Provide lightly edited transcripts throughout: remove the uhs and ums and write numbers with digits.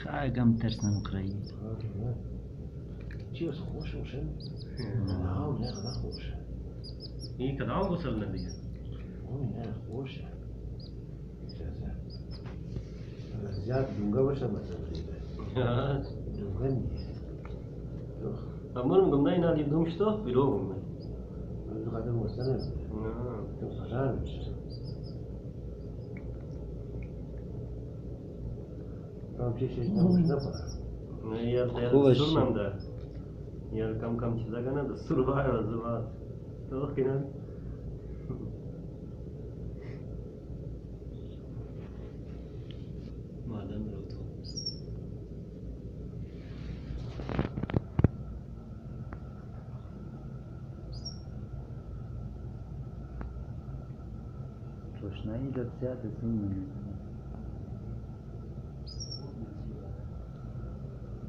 خاگم ترسم قڕی چی از خوش باشه؟ نه خوشه. این کدام غسل ندیه؟ نه خوشه. زیاد دونگا باشه مثلا دیگه. دونگا نیست. أمر من قمنا ينادي بدهم شتوه بيلوهم. من قدم مستند. تو فجان میشه. کام چیزی نمیشه نپره. يا سرنا ده. يا كم چیزا کنه دستور باید و زبان. تو خیلی. مادام رو تو. روشنایی را زیاد از این منظمه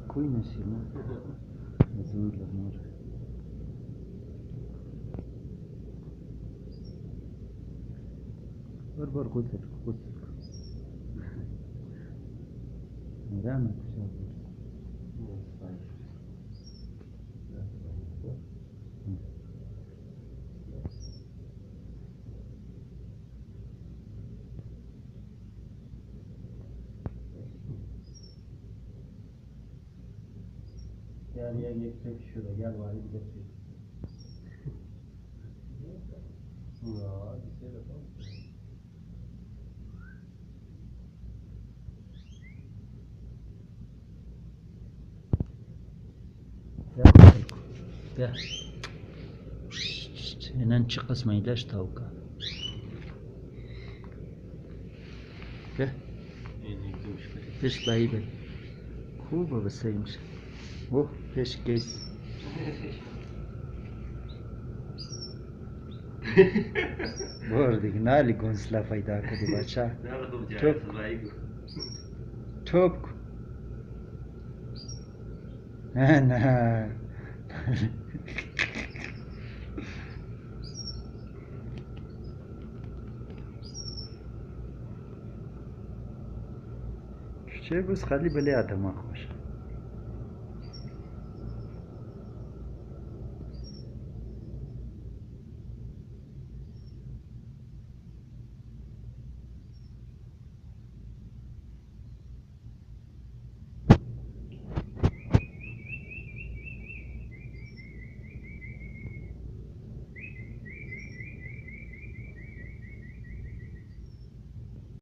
کوی نشیر نه از اون لبنار بار غسل میرم کجا Yani یک فکر شده گل وارد بشید. نه دیگه بیا اینن چه قسمایی داشت تاوکا بیا پیش بایی بی خوبه بسه میشه اوه پیش گیس بار دیگه نالی گونسلا فایده کدی بچه توب کن نه چه بس خالی بلی آدم خوش